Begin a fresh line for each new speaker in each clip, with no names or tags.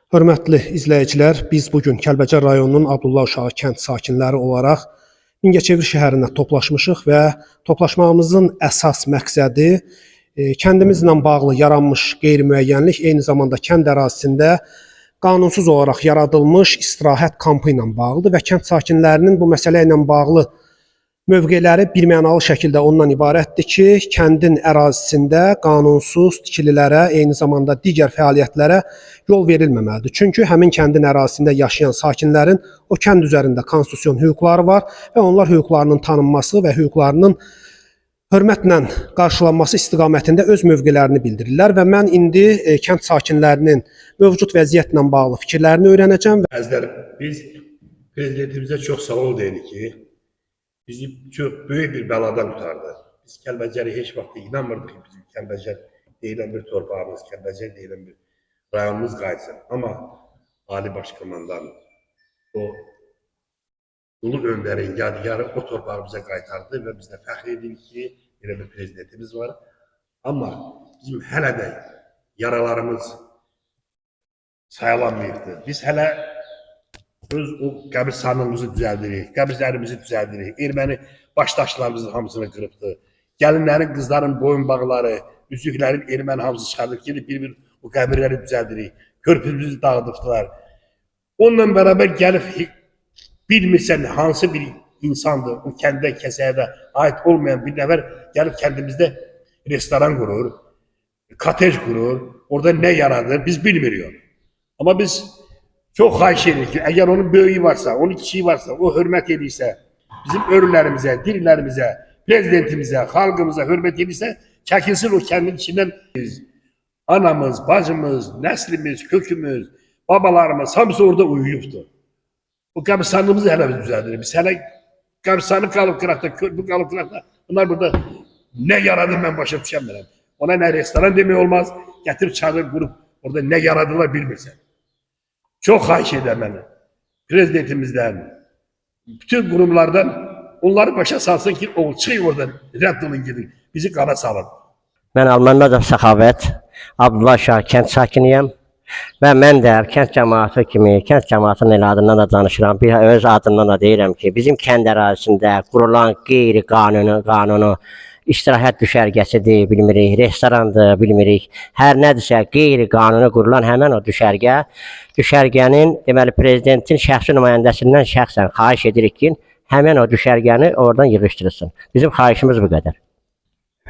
Hörmətli izləyicilər, biz bugün Kəlbəcər rayonunun Abdullah Uşağı kənd sakinləri olaraq Mingəçevir şəhərində toplaşmışıq və toplaşmağımızın əsas məqsədi kəndimizlə bağlı yaranmış qeyri-müəyyənlik, eyni zamanda kənd ərazisində qanunsuz olaraq yaradılmış istirahət kampı ilə bağlıdır və kənd sakinlərinin bu məsələ ilə bağlı mövqeləri birmənalı şəkildə ondan ibarətdir ki, kəndin ərazisində qanunsuz tikililərə, eyni zamanda digər fəaliyyətlərə yol verilməməlidir. Çünki həmin kəndin ərazisində yaşayan sakinlərin o kənd üzərində konstitusion hüquqları var və onlar hüquqlarının tanınması və hüquqlarının hörmətlə qarşılanması istiqamətində öz mövqelərini bildirirlər və mən indi kənd sakinlərinin mövcud vəziyyətlə bağlı fikirlərini öyrənəcəm.
Biz prezidentimizə çox sağ ol deyirik ki, bizi çox böyük bir bəladan qurtardı. Biz Kəlbəcəri heç vaxt inanmırdıq ki, bizim Kəlbəcər deyilən bir torpağımız, Kəlbəcər deyilən bir rayonumuz qayıtsın. Amma Ali Başkomandan o ulu öndərin yadigarı o torpağımıza qaytardı və biz də fəxr edirik ki, belə bir prezidentimiz var. Amma bizim hələ də yaralarımız sayılanmayıbdır. Biz hələ öz o qəbirstanlığımızı düzəldirik, qəbirlərimizi düzəldirik. Erməni başdaşlarımızın hamısını qırıbdır. Gəlinlərin, qızların boyun bağları, üzüklərin erməni hamısı çıxardık. Gelib bir o qəbirləri düzəldirik. Körpümüzü dağıdıbdılar. Onunla beraber gəlib bilmirsən hansı bir insandır, o kəndə, kəsəyə ait olmayan bir nəfər gəlib kəndimizdə restoran qurur, kotej qurur, orada nə yaradır biz bilmirik. Amma biz çok xahiş edirik ki, eğer onun böyüğü varsa, onun kişiyi varsa, o hürmet edirsə, bizim ölülərimize, dirilərimize, prezidentimize, xalqımıza hürmet edirsə, çəkilsin o kəndin içindən. Anamız, bacımız, nəslimiz, kökümüz, babalarımız hamısı orada uyuyubdur. O qəbristanlığımızı hələ biz düzəldirik. Biz hələ qəbristanı qalıb qıraqda, körpü qalıb qıraqda. Bunlar burada nə yaradır mən başa düşəmirəm. Ona nə restoran demək olmaz, gətirib çadır qurup orada nə yaradılar bilmirsən. Çok xahiş ederim ben prezidentimizden, bütün kurumlardan onları başa salsın ki o çıkıyor oradan, reddolun gidin, bizi qana salın.
Ben Almanlardan Səxavət, Abdullah Uşağı kənd sakiniyəm və mən də kənd cəmaatı kimi, kənd cəmaatının el adından da danışıram, bir öz adından da deyirəm ki, bizim kənd ərazisində qurulan qeyri-qanunu, istirahət düşərgəsidir, bilmirik, restorandır, bilmirik. Hər nədirsə qeyri-qanuni qurulan həmən o düşərgənin, deməli, prezidentin şəxsi nümayəndəsindən şəxsən xahiş edirik ki, həmən o düşərgəni oradan yığışdırılsın. Bizim xahişimiz bu qədər.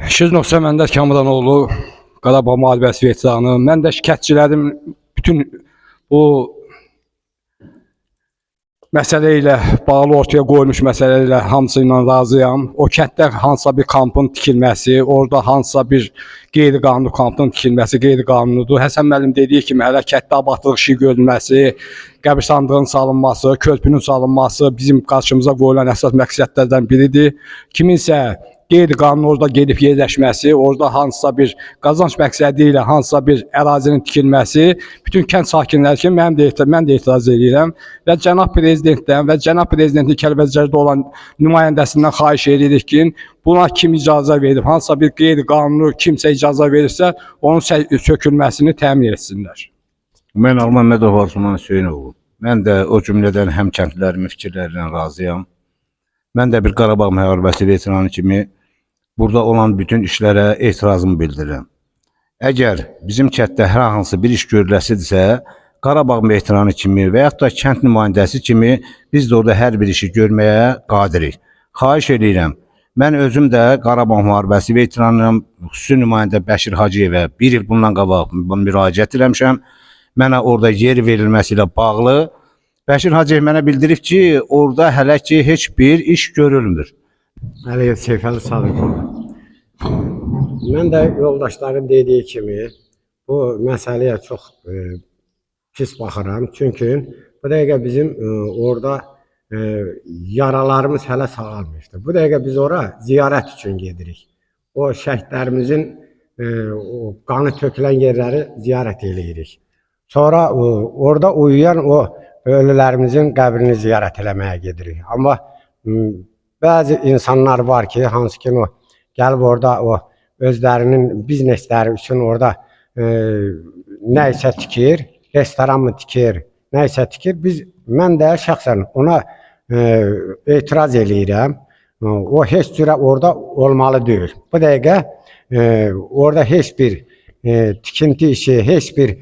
Şiznoksa Məndər Kamilanoğlu, Qarabağ müharibəsi veteranı. Mən də şikayətçilərim bütün bu məsələ ilə bağlı ortaya qoyulmuş məsələ ilə hamısı ilə razıyam. O kənddə hansısa bir kampın tikilməsi, orada hansısa bir qeyri-qanuni kampın tikilməsi qeyri-qanunudur. Həsən müəllim dediyi kimi hələ kənddə abadlıq işi görülməsi, qəbirstanlığın salınması, körpünün salınması bizim qarşımıza qoyulan əsas məqsədlərdən biridir. Kiminsə qeyri-qanuni orada gedib yerləşməsi, orada hansısa bir qazanc məqsədi ilə hansısa bir ərazinin tikilməsi bütün kənd sakinləri kimi mən də etiraz edirəm və cənab prezidentdən və cənab prezidentin Kəlbəcərdə olan nümayəndəsindən xahiş edirik ki, buna kim icazə verib, hansısa bir qeyri-qanuni kimsə icazə verirsə, onun sökülməsini təmin etsinlər.
Mən Alman Mədov Arzuman Hüseynoğlu. Mən də o cümlədən həm kəndlərimin fikirlərindən razıyam. Mən də bir Qarabağ müharibəsi veteranı kimi burada olan bütün işlərə etirazımı bildirirəm. Əgər bizim kənddə hər hansı bir iş görüləsidirsə, Qarabağ veteranı kimi və yaxud da kənd nümayəndəsi kimi biz də orada hər bir işi görməyə qadirik. Xahiş edirəm. Mən özüm də Qarabağ müharibəsi veteranıyam. Xüsusi nümayəndə Bəşir Hacıyevə bir il bundan qabaq müraciət etmişəm. Mənə orada yer verilməsi ilə bağlı Bəşir Hacıyev mənə bildirib ki, orada hələ ki heç bir iş görülmür.
Əliyev Seyfəli Sadıqoğlu. Mən də yoldaşların dediyi kimi bu məsələyə çox pis baxıram. Çünki bu dəqiqə bizim orada yaralarımız hələ sağalmışdır. Bu dəqiqə biz ora ziyarət üçün gedirik. O şəhidlərimizin o qanı tökülən yerləri ziyarət edirik. Sonra orada uyuyan o ölülərimizin qəbrini ziyarət eləməyə gedirik. Amma bəzi insanlar var ki, hansı ki o gəlib orada o özlərinin biznesləri üçün orada nə isə tikir restoran mı tikir, nəysə tikir. Mən də şəxsən ona etiraz eləyirəm. O heç cürə orada olmalı deyil. Bu dəqiqə orada heç bir tikinti işi, heç bir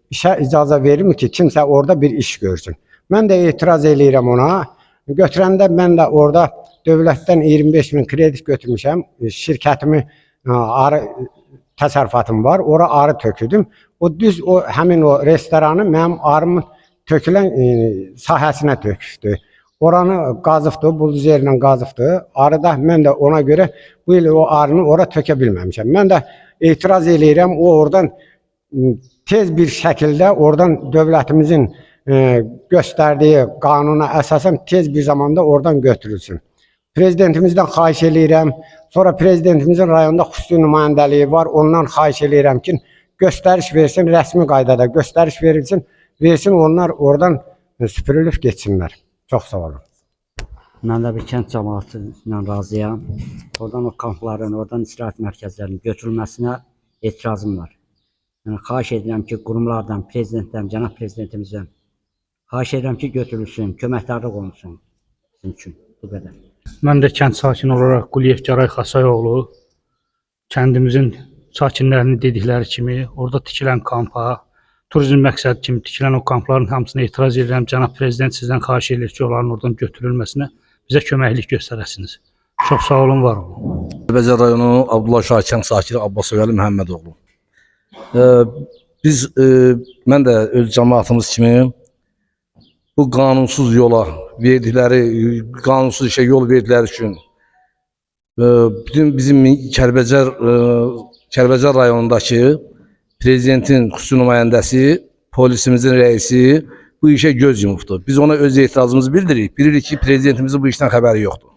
işə icazə verilmir ki, kimsə orada bir iş görsün. Mən də etiraz eləyirəm ona. Götürəndə mən də orada dövlətdən 25.000 kredit götürmüşəm. Şirkətimi arı təsərrüfatım var. Ora arı töküdüm. Həmin o restoranı mənim arımın tökülən sahəsinə töküldü. Oranı qazıbdı, buldozerlə qazıbdı. Arıda mən də ona görə bu il o arını ora tökə bilməmişəm. Mən də etiraz eləyirəm, o oradan tez bir şəkildə oradan dövlətimizin göstərdiyi qanuna əsasən tez bir zamanda oradan götürülsün. Prezidentimizdən xahiş eləyirəm. Sonra prezidentimizin rayonda xüsusi nümayəndəliyi var. Ondan xahiş eləyirəm ki, göstəriş versin, rəsmi qaydada göstəriş verilsin, versin onlar oradan süpürülüb geçsinlər. Çox sağ olun.
Mən də bir kənd cəmaatı ilə razıyam. Oradan o kampların, oradan istirahət mərkəzlərinin götürülməsinə etirazım var. Yəni, xahiş edirəm ki, qurumlardan, prezidentdən, cənab prezidentimizdən xahiş edirəm ki, götürülsün, köməkdarlıq olunsun bizim üçün. Bu qədər.
Mən də kənd sakini olaraq Quliyev Caray Xasayoğlu kəndimizin sakinlərinin dedikləri kimi orada tikilən kampa, turizm məqsədi kimi tikilən o kampların hamısına etiraz edirəm. Cənab prezident sizdən xahiş edir ki, onların oradan götürülməsinə bizə köməklik göstərəsiniz. Çox sağ olun, var olun.
Kəlbəcər rayonu Abdullah Şah kənd sakini Abbasovəli Məhəmmədoğlu. Mən də öz cəmaatımız kimi bu qanunsuz yola verdikləri, qanunsuz işə yol verdikləri üçün bütün bizim Kəlbəcər rayonundakı prezidentin xüsusi nümayəndəsi, polisimizin rəisi bu işə göz yumubdur. Biz ona öz etirazımızı bildiririk. Bilirik ki, prezidentimizin bu işdən xəbəri yoxdur.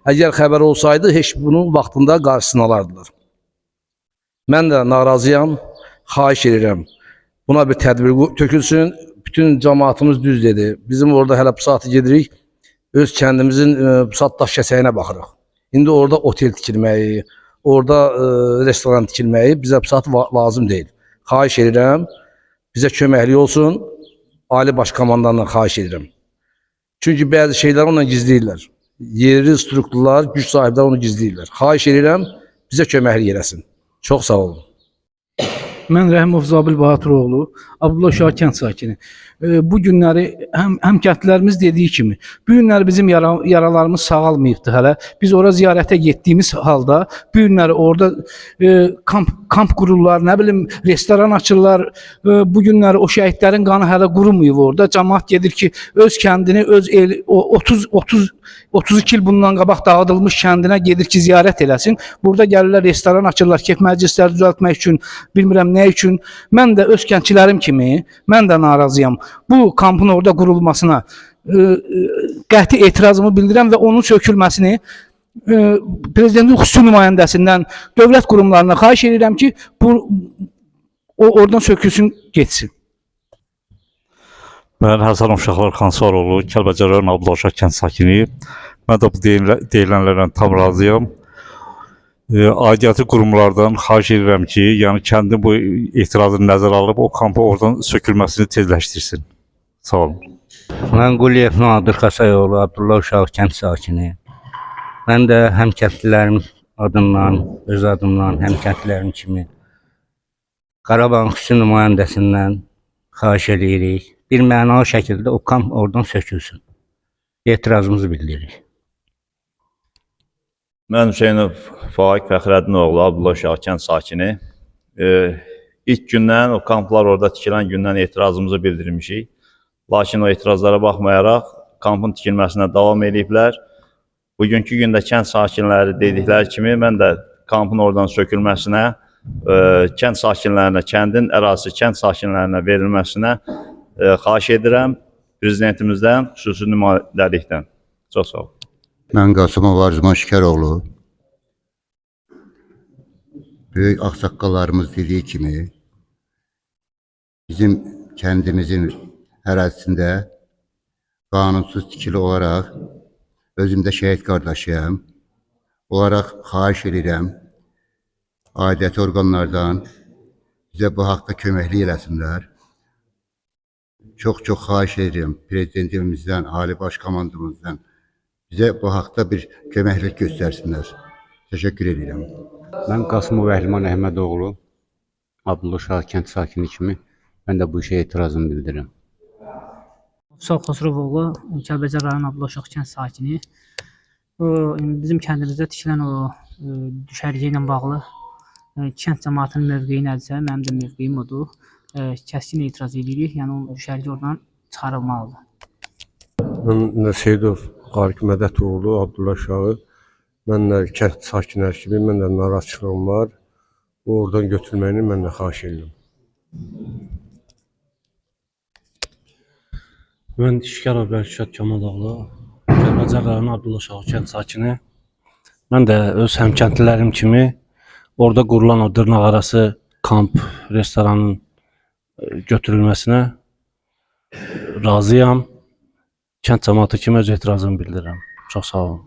Əgər xəbəri olsaydı, heç bunun vaxtında qarşısını alardılar. Mən də narazıyam, xahiş edirəm. Buna bir tədbir tökülsün. Bütün cəmaatımız düz dedi. Bizim orada hələ bu saatı gedirik, öz kəndimizin bu saat daş kəsəyinə baxırıq. İndi orada otel tikilməyi, orada restoran tikilməyi bizə bu saat lazım deyil. Xahiş edirəm, bizə köməklik olsun, Ali Baş Komandandan xahiş edirəm. Çünki bəzi şeylər onunla gizləyirlər. Yerli strukturlar, güc sahibləri onu gizləyirlər. Xahiş edirəm, bizə köməklik eləsin. Çox sağ olun.
Mən Rəhimov Zabil Bahaturoğlu, Abdullah Şah kənd sakini. Bu günləri həm kəndlilərimiz dediyi kimi, bu günləri bizim yaralarımız sağalmayıbdı hələ. Biz ora ziyarətə getdiyimiz halda, bu günləri orada kamp qururlar, nə bilim, restoran açırlar. Bu günləri o şəhidlərin qanı hələ qurumayıb orada. Cəmaat gedir ki, öz kəndini, öz 32 il bundan qabaq dağıdılmış kəndinə gedir ki, ziyarət eləsin. Burada gəlirlər, restoran açırlar, kef məclisləri düzəltmək üçün, bilmirəm nə üçün. Mən də öz kəndçilərim kimi, mən də narazıyam. Bu kampın orada qurulmasına qəti etirazımı bildirəm və onun sökülməsini prezidentin xüsusi nümayəndəsindən dövlət qurumlarına xahiş edirəm ki, oradan sökülsün, geçsin.
Mən Həsən Uşaqlar Xansaroğlu, Kəlbəcər rayon Abdullah Şah kənd sakini. Mən də bu deyilənlərlə tam razıyam. Aidiyyatı qurumlardan xahiş edirəm ki, yəni kəndin bu etirazını nəzərə alıb o kampı oradan sökülməsini tezləşdirsin. Sağ olun.
Mən Quliyev Nadir Xasayoğlu, Abdullah Uşaq kənd sakini. Mən də həm kəndlilərim adından, öz adımdan, həm kəndlilərim kimi Qarabağın xüsusi nümayəndəsindən xahiş edirik. Bir mənalı şəkildə o kamp oradan sökülsün. Etirazımızı bildiririk.
Mən Hüseynov Faiq Fəxrəddinoğlu, Abdullah Şah kənd sakini. İlk gündən, o kamplar orada tikilən gündən etirazımızı bildirmişik. Lakin o etirazlara baxmayaraq kampın tikilməsinə davam ediblər. Bugünkü gündə kənd sakinləri dedikləri kimi mən də kampın oradan sökülməsinə, kənd sakinlərinə, kəndin ərazisi kənd sakinlərinə verilməsinə xahiş edirəm prezidentimizdən, xüsusi nümayəndəlikdən. Çox sağ olun.
Mən Qasımov Arzuman Şikəroğlu. Böyük ağsaqqallarımız dediyi kimi bizim kəndimizin ərazisində qanunsuz tikili olaraq özüm də şəhid qardaşıyam olaraq xahiş edirəm aidiyyəti orqanlardan bizə bu haqda köməklik eləsinlər. çok xahiş edirəm prezidentimizdən, Ali Baş Komandamızdan bizə bu haqda bir köməklik göstərsinlər. Təşəkkür edirəm.
Mən Qasımov Əhliman Əhmədoğlu, Abdullah Şah kənd sakini kimi mən də bu işə etirazımı bildirirəm.
Musa Xosrovoğlu, Kəlbəcər rayon Abdullah Şah kənd sakini. Bizim kəndimizdə tikilən o düşərgə ilə bağlı kənd cəmaatının mövqeyi nədirsə, mənim də mövqeyim odur. Kəskin etiraz edirik, yəni o düşərgə oradan çıxarılmalıdır.
Mən Seydov Qarq Mədətoğlu, Abdullah Şahı. Mən də kənd sakinləri kimi mən də narazıçılığım var. Oradan götürməyini mən də xahiş edirəm.
Mən İşgərov Bərkişat Kamadoğlu, Kəlbəcər rayonu Abdullah Şah kənd sakini. Mən də öz həmkəndlilərim kimi orada qurulan o dırnaqarası kamp, restoranın götürülməsinə razıyam. Kənd cəmaatı kimi öz etirazımı bildirirəm. Çox sağ olun.